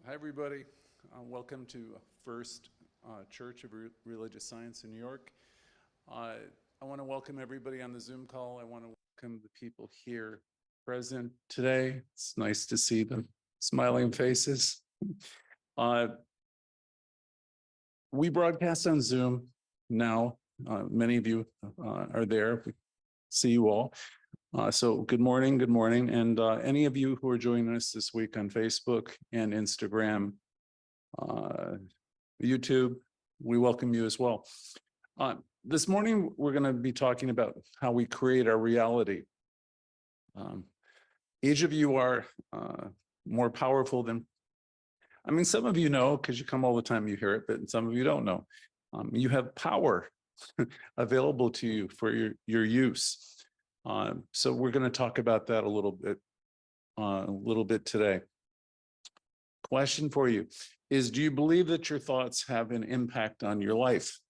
Hi, everybody. Welcome to First Church of Religious Science in New York. I want to welcome everybody on the Zoom call. I want to welcome the people here present today. It's nice to see the smiling faces. We broadcast on Zoom now. Many of you are there. We see you all. So good morning, and any of you who are joining us this week on Facebook and Instagram, YouTube, we welcome you as well. This morning, we're going to be talking about how we create our reality. Each of you are more powerful than, some of you know, because you come all the time, you hear it, but some of you don't know. You have power available to you for your use. So we're going to talk about that a little bit today. Question for you is, do you believe that your thoughts have an impact on your life?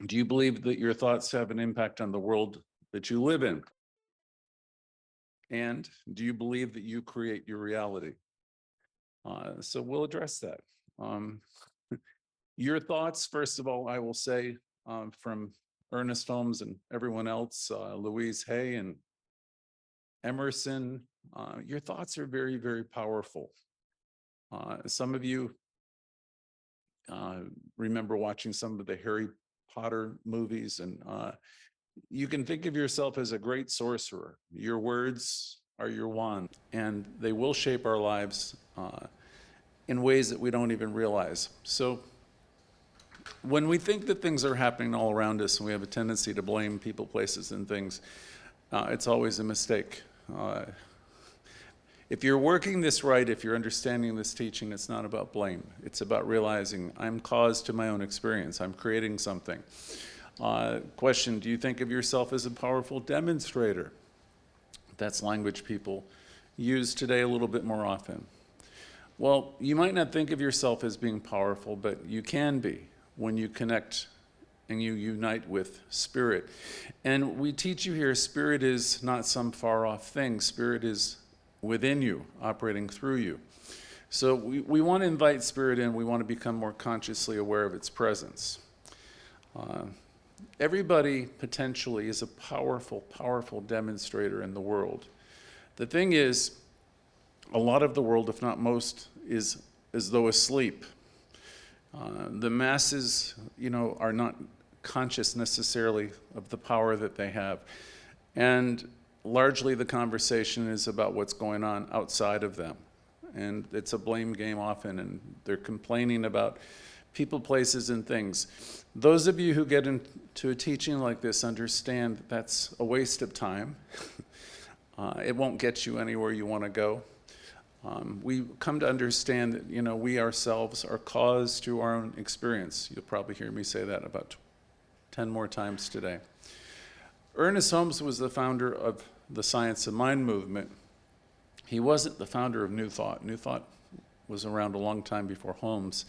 Do you believe that your thoughts have an impact on the world that you live in? And do you believe that you create your reality? So we'll address that. Your thoughts, first of all, I will say, from Ernest Holmes and everyone else, Louise, Hay, and Emerson, your thoughts are very, very powerful. Some of you remember watching some of the Harry Potter movies, and you can think of yourself as a great sorcerer. Your words are your wand, and they will shape our lives in ways that we don't even realize. So when we think that things are happening all around us and we have a tendency to blame people, places, and things, it's always a mistake. If you're working this right, if you're understanding this teaching, it's not about blame. It's about realizing I'm cause to my own experience. I'm creating something. Question, do you think of yourself as a powerful demonstrator? That's language people use today a little bit more often. Well, you might not think of yourself as being powerful, but you can be when you connect and you unite with spirit. And we teach you here, spirit is not some far off thing. Spirit is within you, operating through you. So we want to invite spirit in. We want to become more consciously aware of its presence. Everybody potentially is a powerful, powerful demonstrator in the world. The thing is, a lot of the world, if not most, is as though asleep. The masses, are not conscious necessarily of the power that they have. And largely the conversation is about what's going on outside of them. And it's a blame game often, and they're complaining about people, places, and things. Those of you who get into a teaching like this understand that that's a waste of time. It won't get you anywhere you want to go. We come to understand that, we ourselves are cause to our own experience. You'll probably hear me say that about 10 more times today. Ernest Holmes was the founder of the Science of Mind movement. He wasn't the founder of New Thought. New Thought was around a long time before Holmes.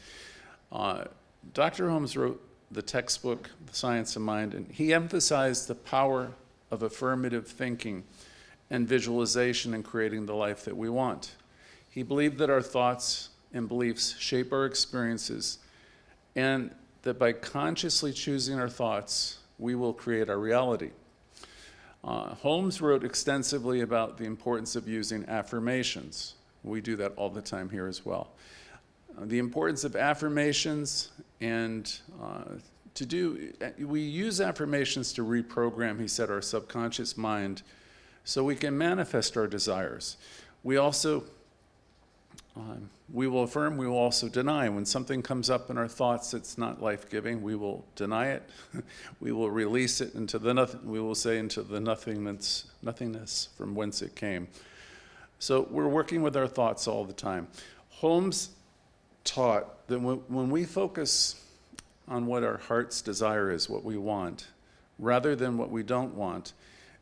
Dr. Holmes wrote the textbook, The Science of Mind, and he emphasized the power of affirmative thinking and visualization in creating the life that we want. He believed that our thoughts and beliefs shape our experiences, and that by consciously choosing our thoughts, we will create our reality. Holmes wrote extensively about the importance of using affirmations. We do that all the time here as well. The importance of affirmations, and we use affirmations to reprogram, he said, our subconscious mind so we can manifest our desires. We also we will affirm, we will also deny. When something comes up in our thoughts that's not life-giving, we will deny it. We will release it into the nothing. We will say into the nothingness from whence it came. So we're working with our thoughts all the time. Holmes taught that when we focus on what our heart's desire is, what we want, rather than what we don't want,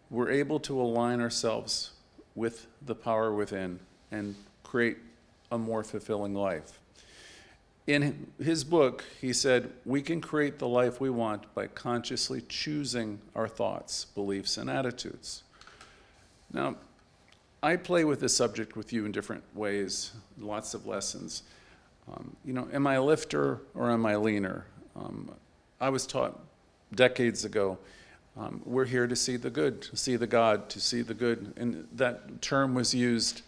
we're able to align ourselves with the power within and create a more fulfilling life. In his book, he said, we can create the life we want by consciously choosing our thoughts, beliefs, and attitudes. Now, I play with this subject with you in different ways, lots of lessons. Am I a lifter or am I leaner? I was taught decades ago, we're here to see the good, to see the God, to see the good. And that term was used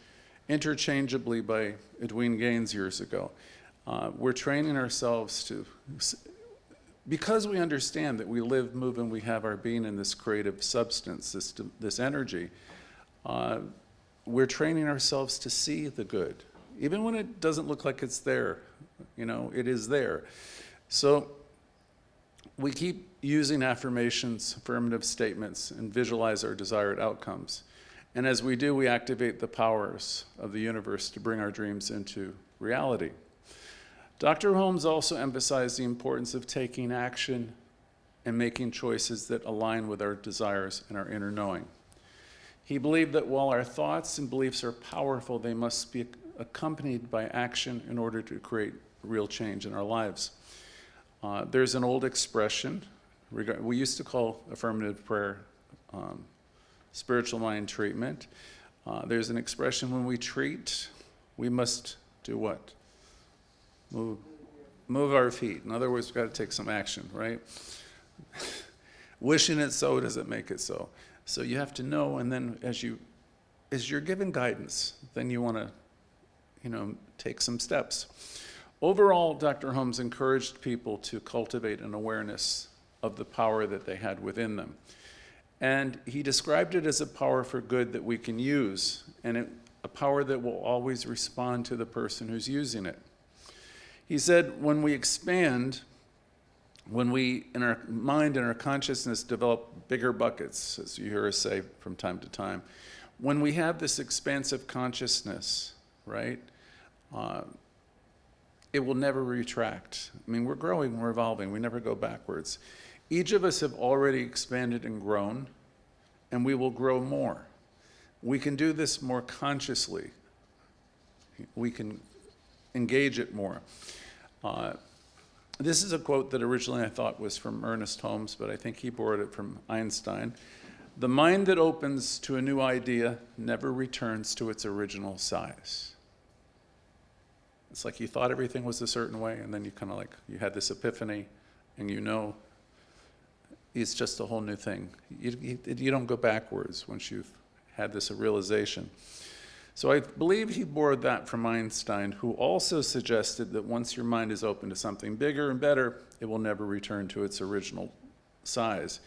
interchangeably by Edwin Gaines years ago. We're training ourselves to, because we understand that we live, move, and we have our being in this creative substance, this energy, we're training ourselves to see the good. Even when it doesn't look like it's there, it is there. So we keep using affirmations, affirmative statements, and visualize our desired outcomes. And as we do, we activate the powers of the universe to bring our dreams into reality. Dr. Holmes also emphasized the importance of taking action and making choices that align with our desires and our inner knowing. He believed that while our thoughts and beliefs are powerful, they must be accompanied by action in order to create real change in our lives. There's an old expression, we used to call affirmative prayer spiritual mind treatment. There's an expression, when we treat, we must do what? Move our feet. In other words, we've got to take some action, right? Wishing it so doesn't make it so. So you have to know, and then as you're given guidance, then you want to, take some steps. Overall, Dr. Holmes encouraged people to cultivate an awareness of the power that they had within them. And he described it as a power for good that we can use, and a power that will always respond to the person who's using it. He said, when we expand, when we, in our mind and our consciousness, develop bigger buckets, as you hear us say from time to time, when we have this expansive consciousness, right, it will never retract. I mean, we're growing, we're evolving, we never go backwards. Each of us have already expanded and grown, and we will grow more. We can do this more consciously. We can engage it more. This is a quote that originally I thought was from Ernest Holmes, but I think he borrowed it from Einstein. The mind that opens to a new idea never returns to its original size. It's like you thought everything was a certain way, and then you had this epiphany, and it's just a whole new thing. You don't go backwards once you've had this realization. So I believe he borrowed that from Einstein, who also suggested that once your mind is open to something bigger and better, it will never return to its original size.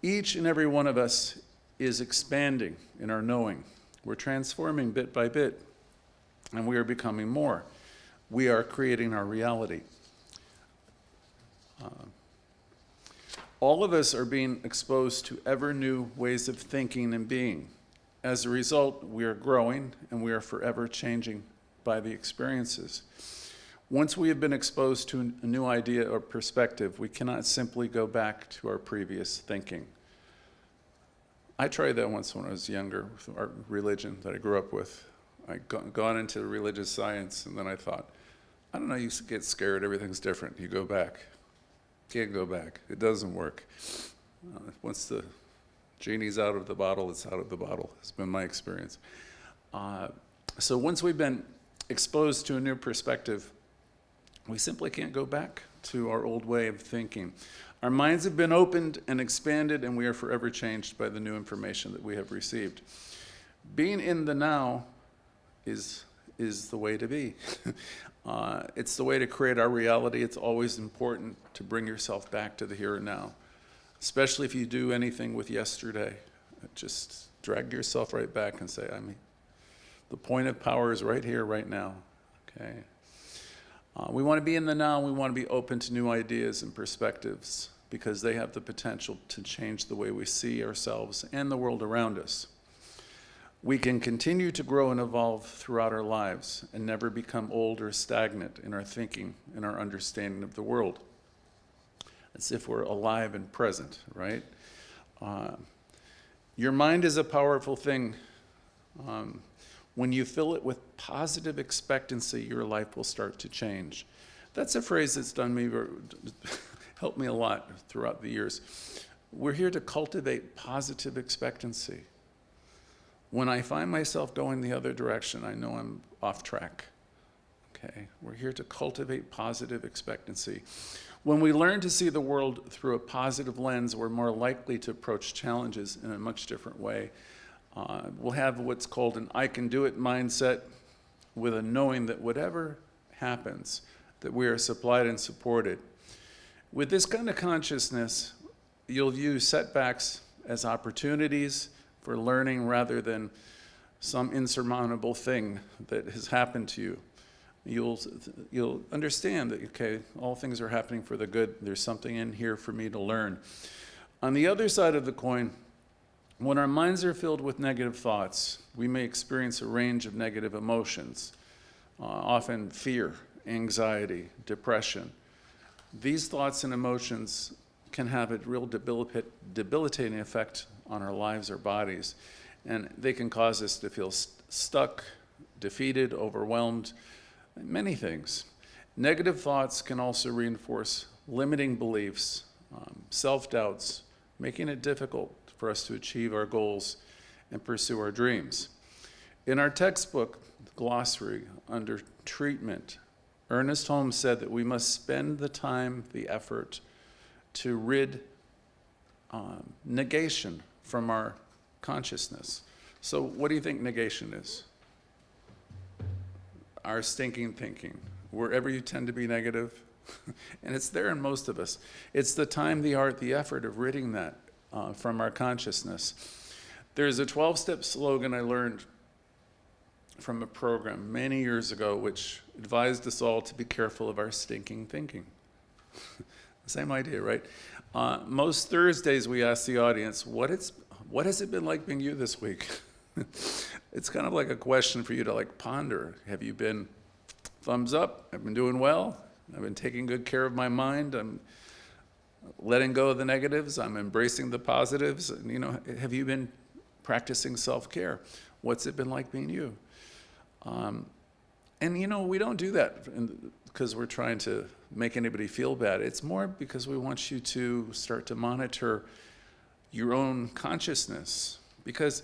Each and every one of us is expanding in our knowing. We're transforming bit by bit, and we are becoming more. We are creating our reality. All of us are being exposed to ever new ways of thinking and being. As a result, we are growing and we are forever changing by the experiences. Once we have been exposed to a new idea or perspective, we cannot simply go back to our previous thinking. I tried that once when I was younger with our religion that I grew up with. I'd gone into religious science, and then I thought, I don't know, you get scared, everything's different. You go back. Can't go back. It doesn't work. Once the genie's out of the bottle, it's out of the bottle, has been my experience. So once we've been exposed to a new perspective, we simply can't go back to our old way of thinking. Our minds have been opened and expanded, and we are forever changed by the new information that we have received. Being in the now is the way to be. It's the way to create our reality. It's always important to bring yourself back to the here and now, especially if you do anything with yesterday. Just drag yourself right back and say, the point of power is right here, right now. Okay. We want to be in the now. We want to be open to new ideas and perspectives because they have the potential to change the way we see ourselves and the world around us. We can continue to grow and evolve throughout our lives and never become old or stagnant in our thinking and our understanding of the world. As if we're alive and present, right? Your mind is a powerful thing. When you fill it with positive expectancy, your life will start to change. That's a phrase that's helped me a lot throughout the years. We're here to cultivate positive expectancy. When I find myself going the other direction, I know I'm off track. Okay, We're here to cultivate positive expectancy. When we learn to see the world through a positive lens, we're more likely to approach challenges in a much different way. We'll have what's called an I can do it mindset, with a knowing that whatever happens, that we are supplied and supported. With this kind of consciousness, you'll view setbacks as opportunities for learning rather than some insurmountable thing that has happened to you. You'll understand that, okay, all things are happening for the good. There's something in here for me to learn. On the other side of the coin, when our minds are filled with negative thoughts, we may experience a range of negative emotions, often fear, anxiety, depression. These thoughts and emotions can have a real debilitating effect on our lives or bodies, and they can cause us to feel stuck, defeated, overwhelmed, many things. Negative thoughts can also reinforce limiting beliefs, self-doubts, making it difficult for us to achieve our goals and pursue our dreams. In our textbook, glossary, under treatment, Ernest Holmes said that we must spend the time, the effort, to rid negation from our consciousness. So what do you think negation is? Our stinking thinking. Wherever you tend to be negative, and it's there in most of us. It's the time, the art, the effort of ridding that from our consciousness. There's a 12-step slogan I learned from a program many years ago, which advised us all to be careful of our stinking thinking. Same idea, right? Most Thursdays we ask the audience, what has it been like being you this week? It's kind of like a question for you to ponder. Have you been thumbs up? I've been doing well. I've been taking good care of my mind. I'm letting go of the negatives. I'm embracing the positives. And, have you been practicing self-care? What's it been like being you? And we don't do that because we're trying to make anybody feel bad. It's more because we want you to start to monitor your own consciousness. Because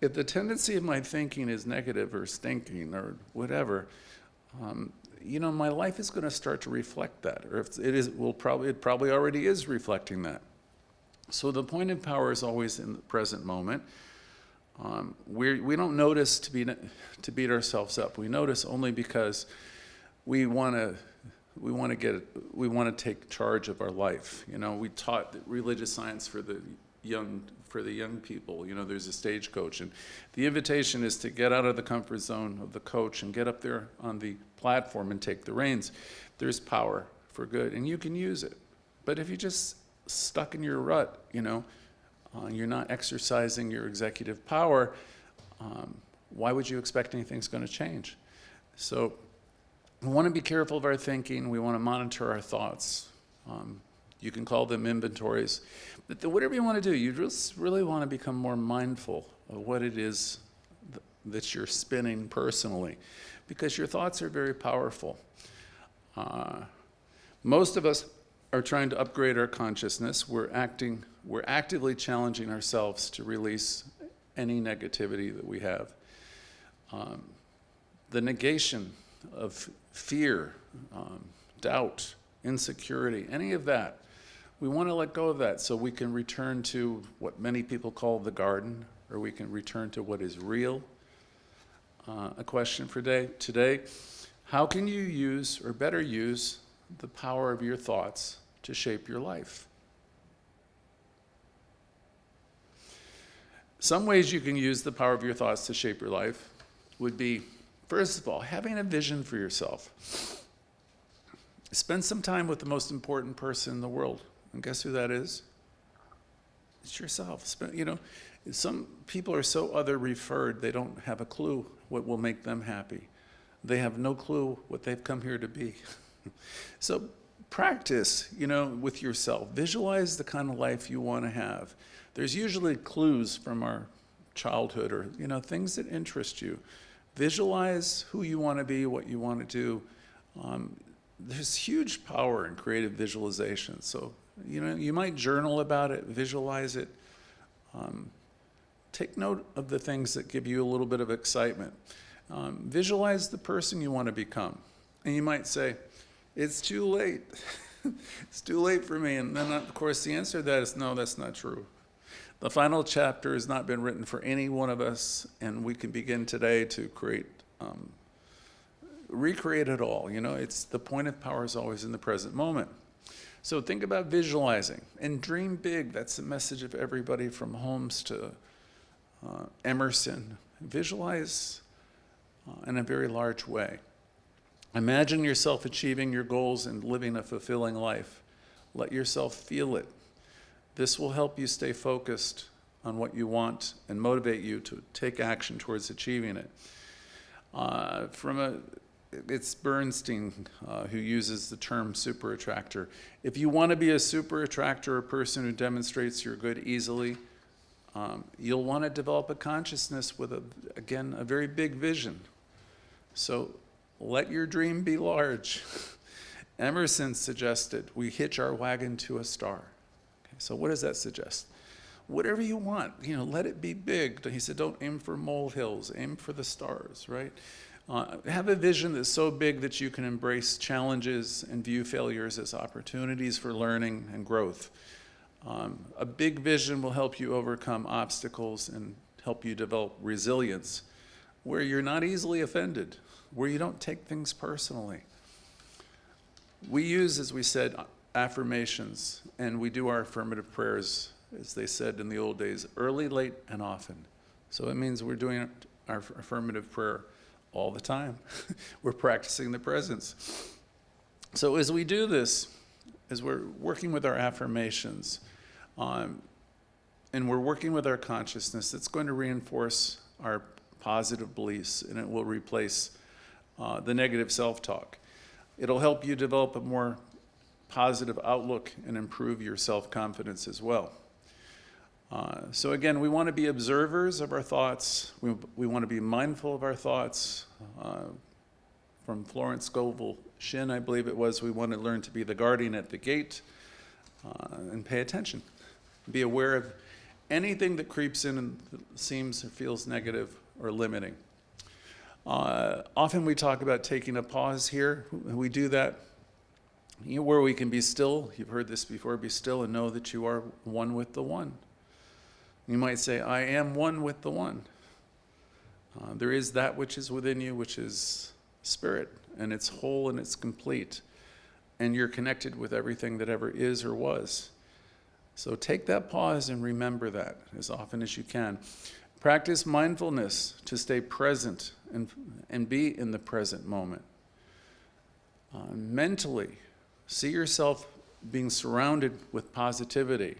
if the tendency of my thinking is negative or stinking or whatever, my life is going to start to reflect that. Or if it probably already is reflecting that. So the point of power is always in the present moment. We don't notice to beat ourselves up. We notice only because we want to take charge of our life. We taught that religious science for the young people. There's a stagecoach, and the invitation is to get out of the comfort zone of the coach and get up there on the platform and take the reins. There's power for good, and you can use it. But if you're just stuck in your rut, you're not exercising your executive power, why would you expect anything's going to change? So we want to be careful of our thinking. We want to monitor our thoughts. You can call them inventories. But whatever you want to do, you just really want to become more mindful of what it is that you're spinning personally, because your thoughts are very powerful. Most of us are trying to upgrade our consciousness. We're actively challenging ourselves to release any negativity that we have. The negation of fear, doubt, insecurity, any of that, we want to let go of that so we can return to what many people call the garden, or we can return to what is real. A question for today, how can you use, or better use, the power of your thoughts to shape your life? Some ways you can use the power of your thoughts to shape your life would be, first of all, having a vision for yourself. Spend some time with the most important person in the world. And guess who that is? It's yourself. Some people are so other-referred, they don't have a clue what will make them happy. They have no clue what they've come here to be. So practice, with yourself. Visualize the kind of life you want to have. There's usually clues from our childhood or, things that interest you. Visualize who you want to be, what you want to do. There's huge power in creative visualization. So, you might journal about it, visualize it. Take note of the things that give you a little bit of excitement. Visualize the person you want to become. And you might say, it's too late. It's too late for me. And then, of course, the answer to that is no, that's not true. The final chapter has not been written for any one of us, and we can begin today to recreate it all. It's the point of power is always in the present moment. So think about visualizing and dream big. That's the message of everybody from Holmes to Emerson. Visualize in a very large way. Imagine yourself achieving your goals and living a fulfilling life. Let yourself feel it. This will help you stay focused on what you want and motivate you to take action towards achieving it. It's Bernstein who uses the term super attractor. If you want to be a super attractor, a person who demonstrates your good easily, you'll want to develop a consciousness with, a very big vision. So let your dream be large. Emerson suggested we hitch our wagon to a star. Okay, so what does that suggest? Whatever you want, let it be big. He said, don't aim for molehills, aim for the stars, right? Have a vision that's so big that you can embrace challenges and view failures as opportunities for learning and growth. A big vision will help you overcome obstacles and help you develop resilience, where you're not easily offended, where you don't take things personally. We use, as we said, affirmations, and we do our affirmative prayers, as they said in the old days, early, late, and often. So it means we're doing our affirmative prayer all the time. We're practicing the presence. So as we do this, as we're working with our affirmations, and we're working with our consciousness, it's going to reinforce our positive beliefs, and it will replace the negative self-talk. It'll help you develop a more positive outlook and improve your self-confidence as well. So again, we want to be observers of our thoughts. We want to be mindful of our thoughts. From Florence Scovel Shinn, I believe it was, we want to learn to be the guardian at the gate and pay attention. Be aware of anything that creeps in and seems or feels negative or limiting. Often we talk about taking a pause here. We do that where we can be still. You've heard this before. Be still and know that you are one with the one. You might say, I am one with the one. There is that which is within you, which is spirit, and it's whole and it's complete. And you're connected with everything that ever is or was. So take that pause and remember that as often as you can. Practice mindfulness to stay present and be in the present moment. Mentally, see yourself being surrounded with positivity.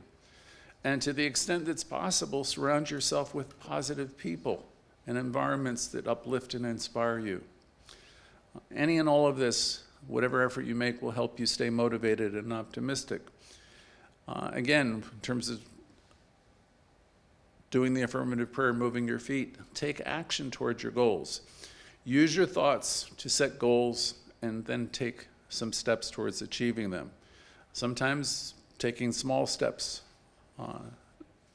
And to the extent that's possible, surround yourself with positive people and environments that uplift and inspire you. Any and all of this, whatever effort you make, will help you stay motivated and optimistic. Again, in terms of doing the affirmative prayer, moving your feet, take action towards your goals. Use your thoughts to set goals and then take some steps towards achieving them. Sometimes taking small steps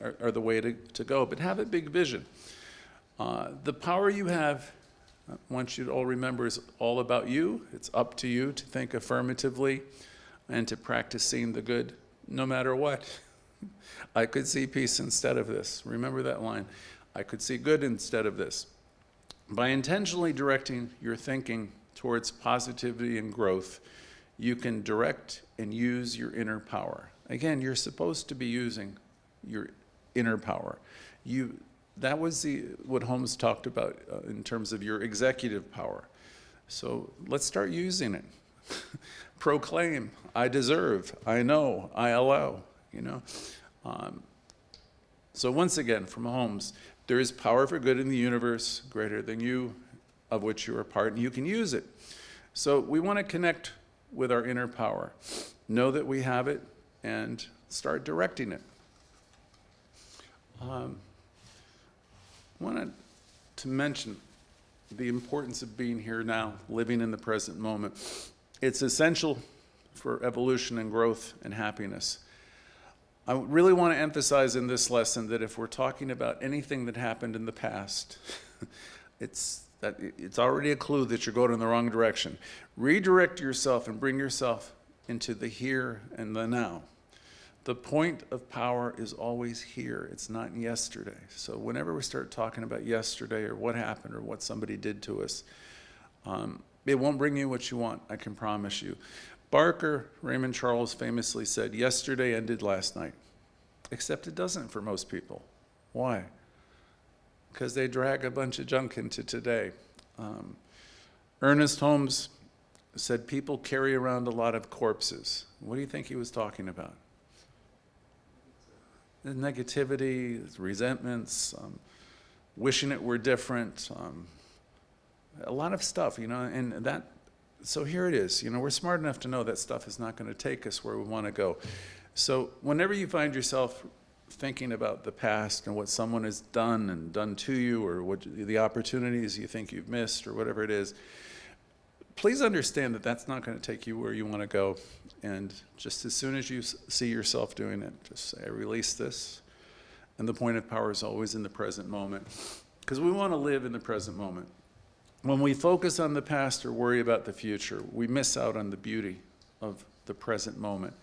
are the way to go, but have a big vision. The power you have, I want you to all remember, is all about you. It's up to you to think affirmatively and to practice seeing the good no matter what. I could see peace instead of this. Remember that line. I could see good instead of this. By intentionally directing your thinking towards positivity and growth, you can direct and use your inner power. Again, you're supposed to be using your inner power. That was what Holmes talked about in terms of your executive power. So let's start using it. Proclaim, I deserve, I know, I allow, So once again, from Holmes, there is power for good in the universe greater than you, of which you are part, and you can use it. So we want to connect with our inner power. Know that we have it and start directing it. I wanted to mention the importance of being here now, living in the present moment. It's essential for evolution and growth and happiness. I really want to emphasize in this lesson that if we're talking about anything that happened in the past, it's It's already a clue that you're going in the wrong direction. Redirect yourself and bring yourself into the here and the now. The point of power is always here. It's not yesterday. So whenever we start talking about yesterday or what happened or what somebody did to us, it won't bring you what you want, I can promise you. Barker, Raymond Charles famously said, yesterday ended last night. Except it doesn't for most people. Why? Because they drag a bunch of junk into today. Ernest Holmes said people carry around a lot of corpses. What do you think he was talking about? The negativity, resentments, wishing it were different, a lot of stuff, and that, so here it is. We're smart enough to know that stuff is not going to take us where we want to go. So whenever you find yourself thinking about the past and what someone has done to you, or what the opportunities you think you've missed, or whatever it is, please understand that that's not going to take you where you want to go. And just as soon as you see yourself doing it, just say, I release this. And the point of power is always in the present moment, because we want to live in the present moment. When we focus on the past or worry about the future, we miss out on the beauty of the present moment.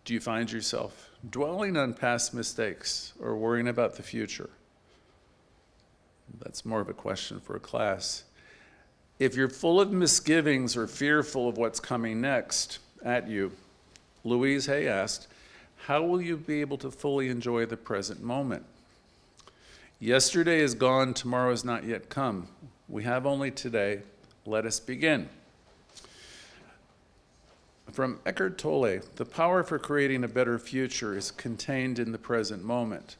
Do you find yourself dwelling on past mistakes or worrying about the future? That's more of a question for a class. If you're full of misgivings or fearful of what's coming next at you, Louise Hay asked, how will you be able to fully enjoy the present moment? Yesterday is gone, tomorrow has not yet come. We have only today. Let us begin. From Eckhart Tolle, the power for creating a better future is contained in the present moment.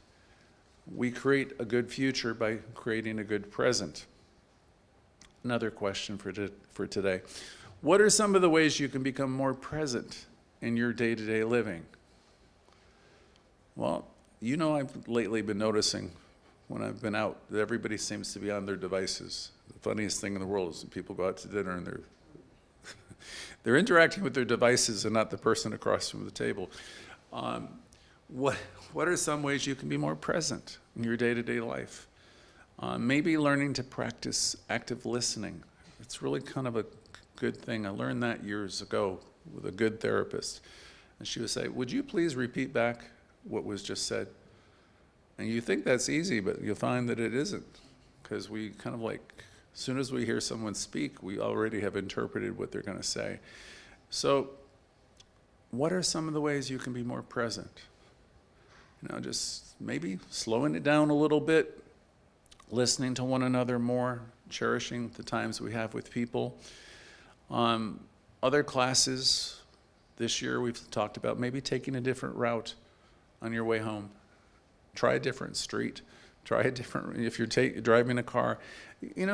We create a good future by creating a good present. Another question for today. What are some of the ways you can become more present in your day-to-day living? Well, I've lately been noticing when I've been out that everybody seems to be on their devices. The funniest thing in the world is when people go out to dinner and they're interacting with their devices and not the person across from the table. What are some ways you can be more present in your day-to-day life? Maybe learning to practice active listening. It's really kind of a good thing. I learned that years ago with a good therapist. And she would say, would you please repeat back what was just said? And you think that's easy, but you'll find that it isn't. Because we kind of as soon as we hear someone speak, we already have interpreted what they're going to say. So what are some of the ways you can be more present? Just maybe slowing it down a little bit, listening to one another more, cherishing the times we have with people. Other classes this year we've talked about maybe taking a different route on your way home. Try a different street. Try a different, if you're driving a car,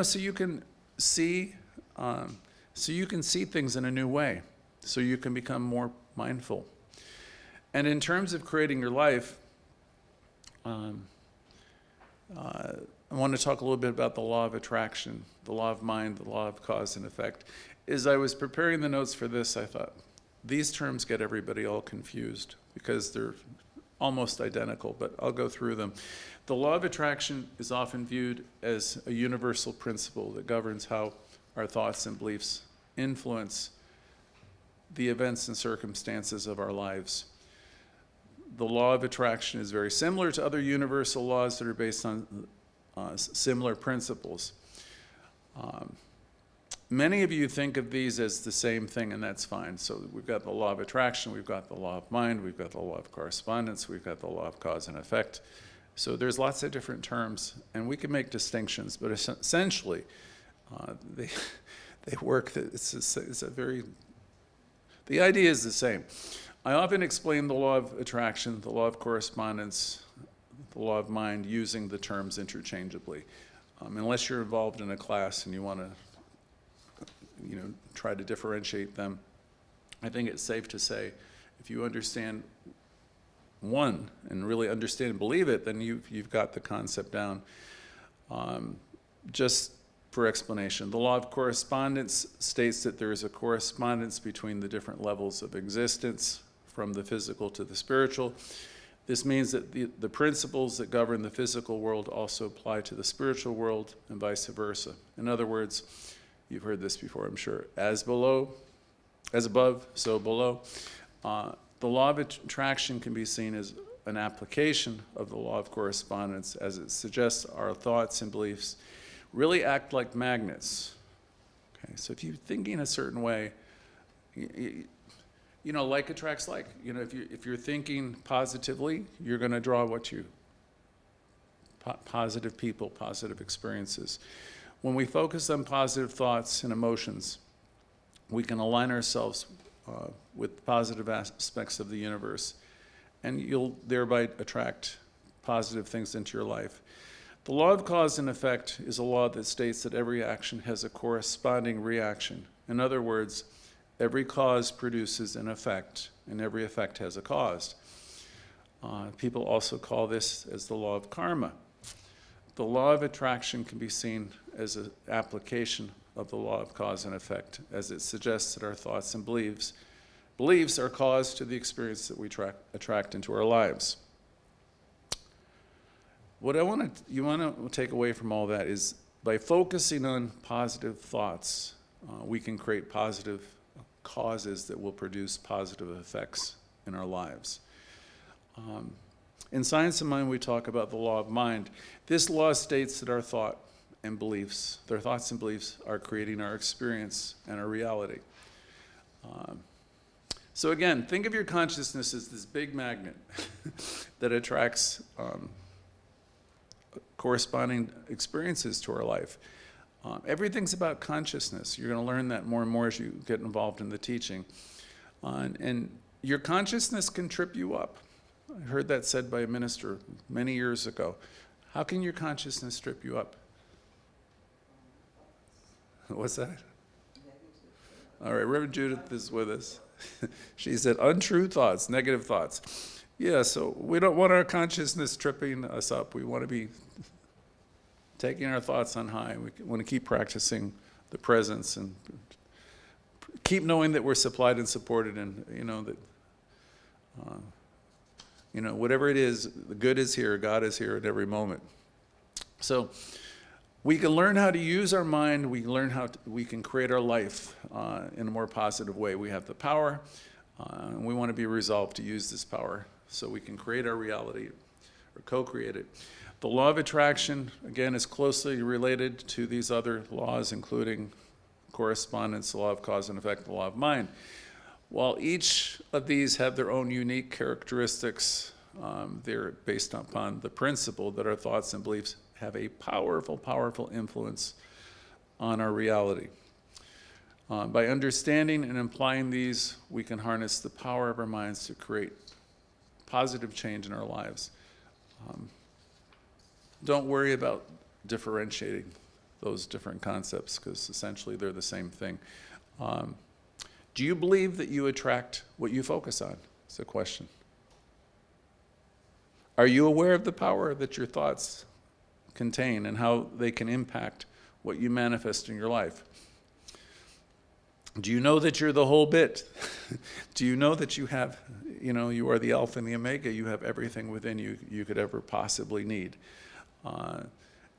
so you can see things in a new way, so you can become more mindful. And in terms of creating your life, I want to talk a little bit about the law of attraction, the law of mind, the law of cause and effect. As I was preparing the notes for this, I thought, these terms get everybody all confused because they're almost identical, but I'll go through them. The law of attraction is often viewed as a universal principle that governs how our thoughts and beliefs influence the events and circumstances of our lives. The law of attraction is very similar to other universal laws that are based on similar principles. Many of you think of these as the same thing, and that's fine. So we've got the law of attraction, we've got the law of mind, we've got the law of correspondence, we've got the law of cause and effect. So there's lots of different terms, and we can make distinctions, but essentially they work. The idea is the same. I often explain the law of attraction, the law of correspondence, the law of mind using the terms interchangeably. Unless you're involved in a class and you want to try to differentiate them, I think it's safe to say if you understand one and really understand and believe it, then you've got the concept down. Just for explanation, the law of correspondence states that there is a correspondence between the different levels of existence, from the physical to the spiritual. This means that the principles that govern the physical world also apply to the spiritual world and vice versa. In other words, you've heard this before, I'm sure, as above, so below. The law of attraction can be seen as an application of the law of correspondence, as it suggests our thoughts and beliefs really act like magnets. Okay, so if you're thinking a certain way, like attracts like. If you're thinking positively, you're going to draw positive people, positive experiences. When we focus on positive thoughts and emotions, we can align ourselves with positive aspects of the universe, and you'll thereby attract positive things into your life. The law of cause and effect is a law that states that every action has a corresponding reaction. In other words, every cause produces an effect, and every effect has a cause. People also call this as the law of karma. The law of attraction can be seen as an application of the law of cause and effect, as it suggests that our thoughts and beliefs are cause to the experience that we attract into our lives. What you want to take away from all that is, by focusing on positive thoughts, we can create positive causes that will produce positive effects in our lives. In Science of Mind, we talk about the law of mind. This law states that our thoughts and beliefs are creating our experience and our reality. So again, think of your consciousness as this big magnet that attracts corresponding experiences to our life. Everything's about consciousness. You're going to learn that more and more as you get involved in the teaching. And your consciousness can trip you up. I heard that said by a minister many years ago. How can your consciousness trip you up? What's that? All right, Reverend Judith is with us. She said, untrue thoughts, negative thoughts. Yeah, so we don't want our consciousness tripping us up. We want to be taking our thoughts on high. We want to keep practicing the presence and keep knowing that we're supplied and supported, and whatever it is, the good is here, God is here at every moment. So we can learn how to use our mind. We learn how we can create our life in a more positive way. We have the power, and we want to be resolved to use this power so we can create our reality or co-create it. The law of attraction, again, is closely related to these other laws, including correspondence, the law of cause and effect, the law of mind. While each of these have their own unique characteristics, they're based upon the principle that our thoughts and beliefs have a powerful, powerful influence on our reality. By understanding and applying these, we can harness the power of our minds to create positive change in our lives. Don't worry about differentiating those different concepts, because essentially they're the same thing. Do you believe that you attract what you focus on? It's a question. Are you aware of the power that your thoughts contain and how they can impact what you manifest in your life? Do you know that you're the whole bit? Do you know that you have, you are the Alpha and the Omega? You have everything within you you could ever possibly need.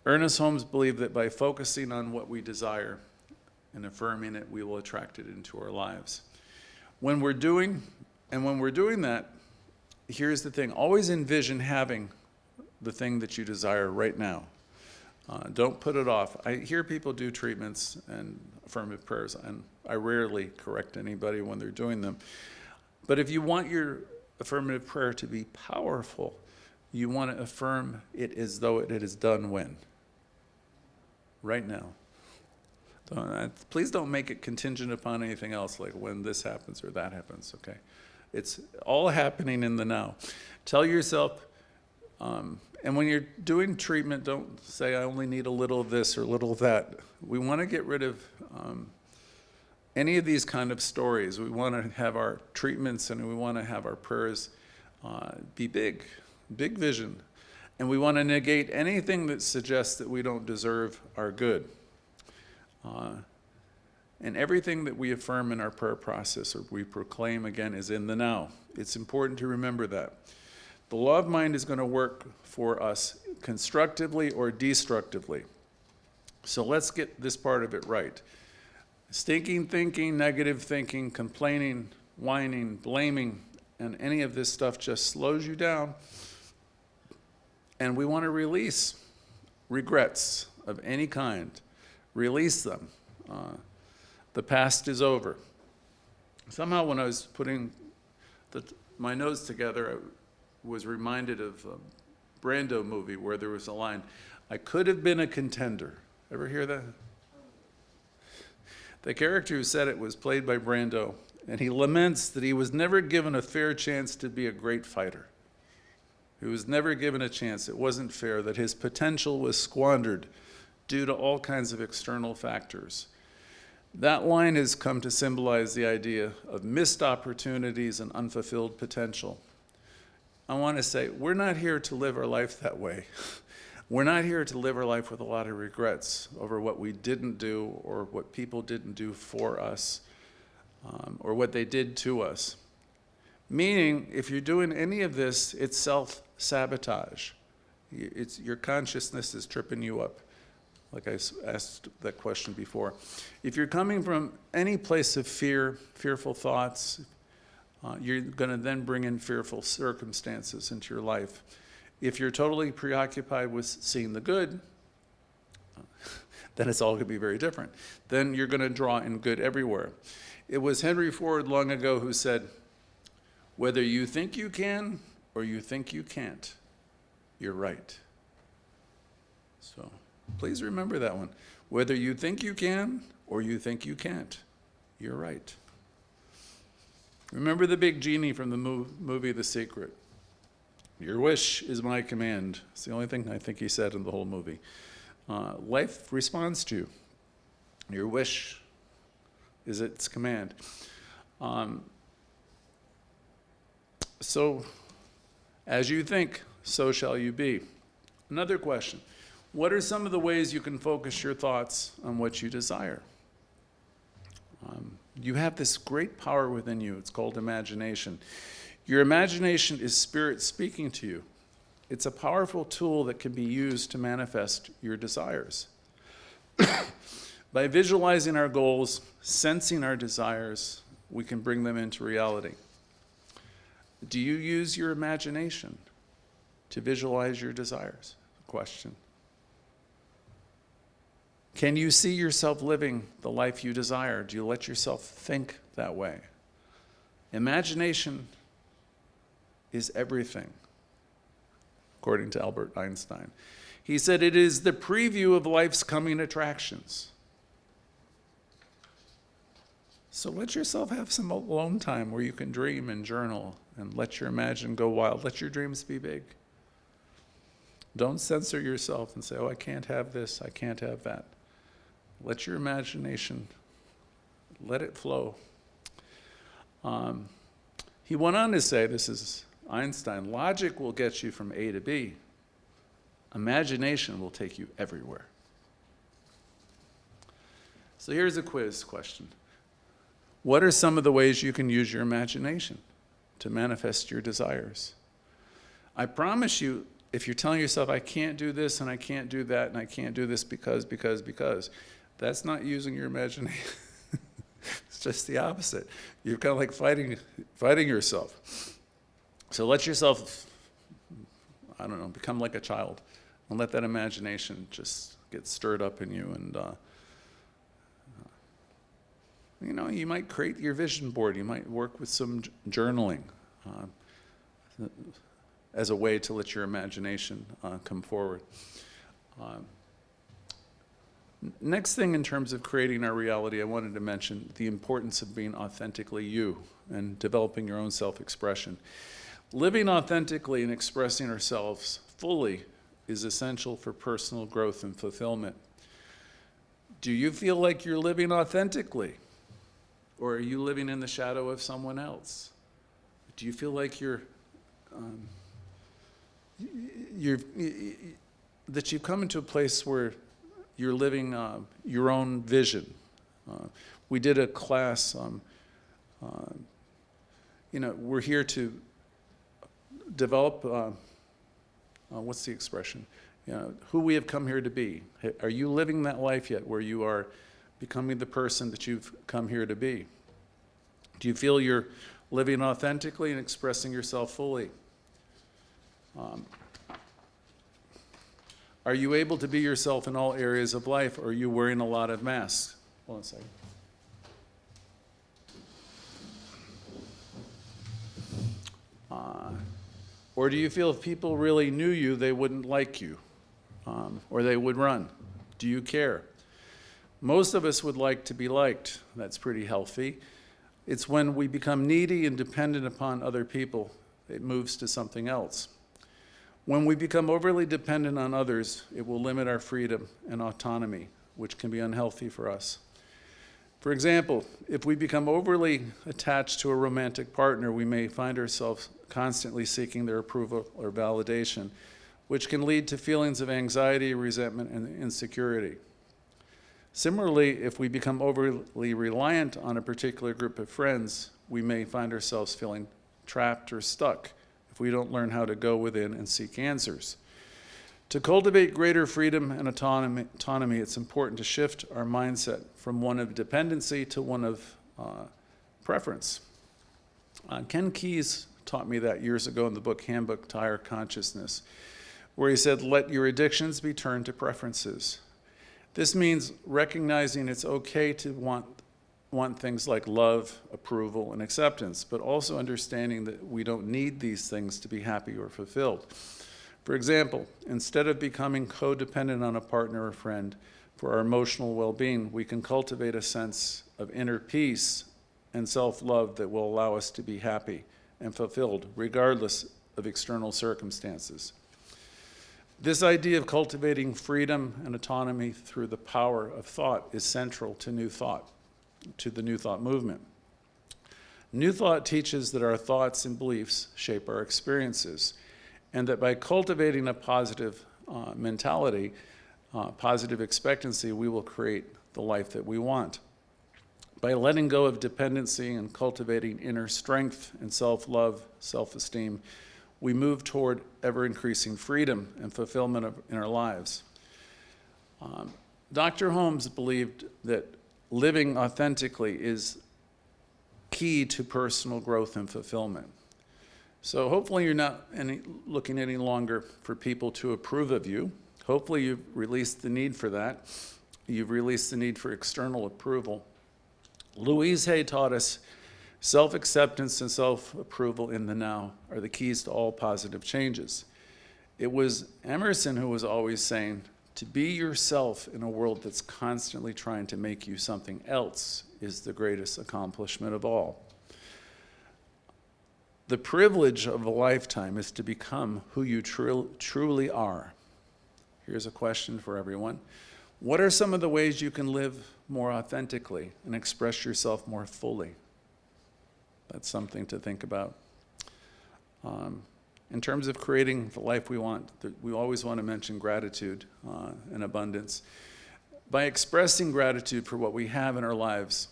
Ernest Holmes believed that by focusing on what we desire and affirming it, we will attract it into our lives. When we're doing that, here's the thing. Always envision having the thing that you desire right now. Don't put it off. I hear people do treatments and affirmative prayers, and I rarely correct anybody when they're doing them. But if you want your affirmative prayer to be powerful, you want to affirm it as though it is done when? Right now. Please don't make it contingent upon anything else, like when this happens or that happens, okay? It's all happening in the now. Tell yourself, and when you're doing treatment, don't say, I only need a little of this or a little of that. We want to get rid of any of these kind of stories. We want to have our treatments and we want to have our prayers be big vision. And we want to negate anything that suggests that we don't deserve our good. And everything that we affirm in our prayer process or we proclaim, again, is in the now. It's important to remember that. The law of mind is going to work for us constructively or destructively. So let's get this part of it right. Stinking thinking, negative thinking, complaining, whining, blaming, and any of this stuff just slows you down. And we want to release regrets of any kind. Release them. The past is over. Somehow when I was putting my notes together, I was reminded of a Brando movie where there was a line, "I could have been a contender." Ever hear that? The character who said it was played by Brando, and he laments that he was never given a fair chance to be a great fighter. He was never given a chance. It wasn't fair, that his potential was squandered due to all kinds of external factors. That line has come to symbolize the idea of missed opportunities and unfulfilled potential. I want to say, we're not here to live our life that way. We're not here to live our life with a lot of regrets over what we didn't do or what people didn't do for us or what they did to us. Meaning, if you're doing any of this, it's self-sabotage. Your consciousness is tripping you up, like I asked that question before. If you're coming from any place of fear, fearful thoughts, you're going to then bring in fearful circumstances into your life. If you're totally preoccupied with seeing the good, then it's all going to be very different. Then you're going to draw in good everywhere. It was Henry Ford long ago who said, "Whether you think you can or you think you can't, you're right." So please remember that one. Whether you think you can or you think you can't, you're right. Remember the big genie from the movie The Secret. "Your wish is my command." It's the only thing I think he said in the whole movie. Life responds to you. Your wish is its command. So, as you think, so shall you be. Another question. What are some of the ways you can focus your thoughts on what you desire? You have this great power within you. It's called imagination. Your imagination is spirit speaking to you. It's a powerful tool that can be used to manifest your desires. By visualizing our goals, sensing our desires, we can bring them into reality. Do you use your imagination to visualize your desires? Question. Can you see yourself living the life you desire? Do you let yourself think that way? Imagination is everything, according to Albert Einstein. He said it is the preview of life's coming attractions. So let yourself have some alone time where you can dream and journal and let your imagination go wild. Let your dreams be big. Don't censor yourself and say, "Oh, I can't have this, I can't have that." Let your imagination, let it flow. He went on to say, this is Einstein, logic will get you from A to B. Imagination will take you everywhere. So here's a quiz question. What are some of the ways you can use your imagination to manifest your desires? I promise you, if you're telling yourself, "I can't do this and I can't do that and I can't do this because," that's not using your imagination. It's just the opposite. You're kind of like fighting yourself. So let yourself, I don't know, become like a child and let that imagination just get stirred up in you. And, you might create your vision board. You might work with some journaling as a way to let your imagination come forward. Next thing in terms of creating our reality, I wanted to mention the importance of being authentically you and developing your own self-expression. Living authentically and expressing ourselves fully is essential for personal growth and fulfillment. Do you feel like you're living authentically? Or are you living in the shadow of someone else? Do you feel like that you've come into a place where you're living your own vision? We did a class, we're here to develop, what's the expression? Who we have come here to be. Are you living that life yet where you are becoming the person that you've come here to be? Do you feel you're living authentically and expressing yourself fully? Are you able to be yourself in all areas of life, or are you wearing a lot of masks? Hold on a second. Or do you feel if people really knew you, they wouldn't like you, or they would run? Do you care? Most of us would like to be liked. That's pretty healthy. It's when we become needy and dependent upon other people, it moves to something else. When we become overly dependent on others, it will limit our freedom and autonomy, which can be unhealthy for us. For example, if we become overly attached to a romantic partner, we may find ourselves constantly seeking their approval or validation, which can lead to feelings of anxiety, resentment, and insecurity. Similarly, if we become overly reliant on a particular group of friends, we may find ourselves feeling trapped or stuck if we don't learn how to go within and seek answers. To cultivate greater freedom and autonomy, it's important to shift our mindset from one of dependency to one of preference. Ken Keyes taught me that years ago in the book Handbook to Higher Consciousness, where he said, let your addictions be turned to preferences. This means recognizing it's okay to want things like love, approval, and acceptance, but also understanding that we don't need these things to be happy or fulfilled. For example, instead of becoming codependent on a partner or friend for our emotional well-being, we can cultivate a sense of inner peace and self-love that will allow us to be happy and fulfilled, regardless of external circumstances. This idea of cultivating freedom and autonomy through the power of thought is central to the New Thought movement. New Thought teaches that our thoughts and beliefs shape our experiences, and that by cultivating a positive mentality, positive expectancy, we will create the life that we want. By letting go of dependency and cultivating inner strength and self-love, self-esteem, we move toward ever-increasing freedom and fulfillment in our lives. Dr. Holmes believed that living authentically is key to personal growth and fulfillment. So hopefully you're not looking any longer for people to approve of you. Hopefully you've released the need for that. You've released the need for external approval. Louise taught us self-acceptance and self-approval in the now are the keys to all positive changes. It was Emerson who was always saying, to be yourself in a world that's constantly trying to make you something else is the greatest accomplishment of all. The privilege of a lifetime is to become who you truly are. Here's a question for everyone. What are some of the ways you can live more authentically and express yourself more fully? That's something to think about. In terms of creating the life we want, we always want to mention gratitude and abundance. By expressing gratitude for what we have in our lives,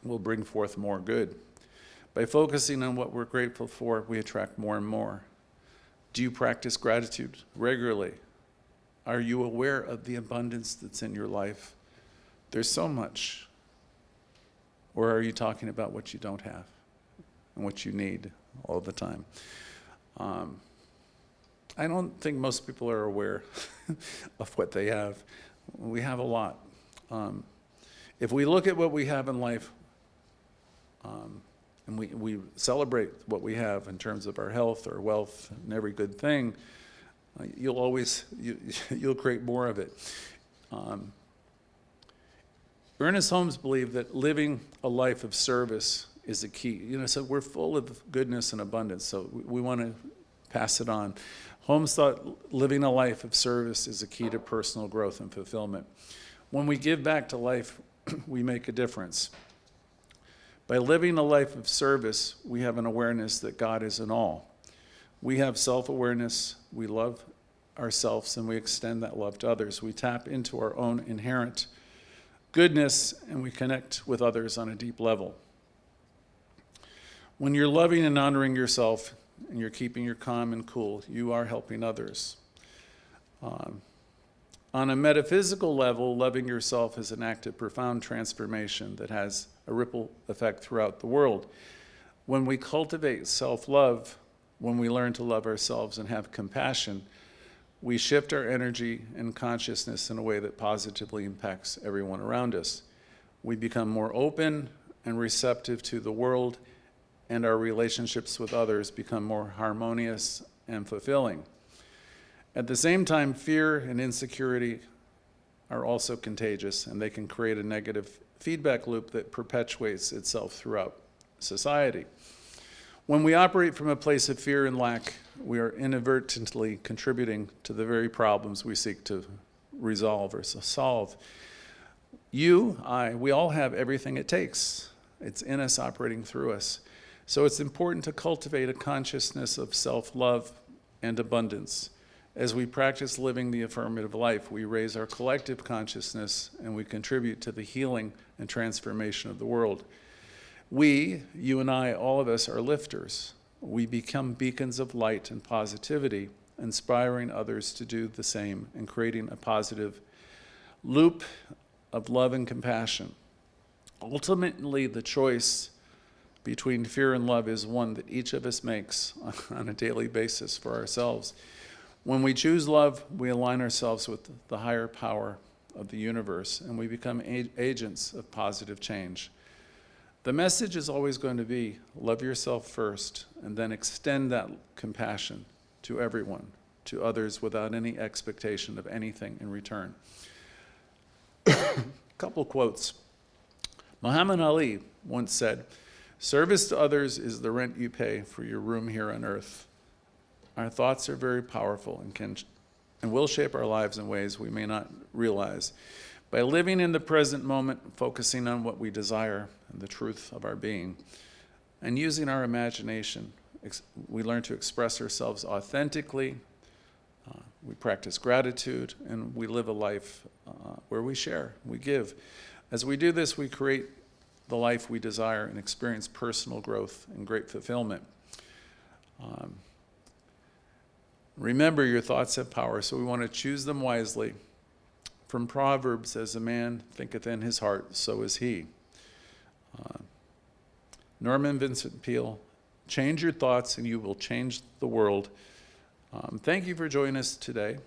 we'll bring forth more good. By focusing on what we're grateful for, we attract more and more. Do you practice gratitude regularly? Are you aware of the abundance that's in your life? There's so much. Or are you talking about what you don't have and what you need all the time? I don't think most people are aware of what they have. We have a lot. If we look at what we have in life, and we celebrate what we have in terms of our health, our wealth, and every good thing, you'll create more of it. Ernest Holmes believed that living a life of service is the key. So we're full of goodness and abundance, so we want to pass it on. Holmes thought living a life of service is the key to personal growth and fulfillment. When we give back to life, we make a difference. By living a life of service, we have an awareness that God is in all. We have self-awareness, we love ourselves, and we extend that love to others. We tap into our own inherent goodness, and we connect with others on a deep level. When you're loving and honoring yourself, and you're keeping your calm and cool, you are helping others. On a metaphysical level, loving yourself is an act of profound transformation that has a ripple effect throughout the world. When we cultivate self-love, when we learn to love ourselves and have compassion, we shift our energy and consciousness in a way that positively impacts everyone around us. We become more open and receptive to the world, and our relationships with others become more harmonious and fulfilling. At the same time, fear and insecurity are also contagious, and they can create a negative feedback loop that perpetuates itself throughout society. When we operate from a place of fear and lack, we are inadvertently contributing to the very problems we seek to resolve or solve. You, I, we all have everything it takes. It's in us, operating through us. So it's important to cultivate a consciousness of self-love and abundance. As we practice living the affirmative life, we raise our collective consciousness and we contribute to the healing and transformation of the world. We, you and I, all of us are lifters. We become beacons of light and positivity, inspiring others to do the same and creating a positive loop of love and compassion. Ultimately, the choice between fear and love is one that each of us makes on a daily basis for ourselves. When we choose love, we align ourselves with the higher power of the universe, and we become agents of positive change. The message is always going to be, love yourself first, and then extend that compassion to everyone, to others, without any expectation of anything in return. A couple quotes. Muhammad Ali once said, "Service to others is the rent you pay for your room here on earth." Our thoughts are very powerful and will shape our lives in ways we may not realize. By living in the present moment, focusing on what we desire and the truth of our being, and using our imagination, we learn to express ourselves authentically, we practice gratitude, and we live a life where we share, we give. As we do this, we create the life we desire and experience personal growth and great fulfillment. Remember, your thoughts have power, so we want to choose them wisely. From Proverbs, as a man thinketh in his heart, so is he. Norman Vincent Peale, change your thoughts and you will change the world. Thank you for joining us today.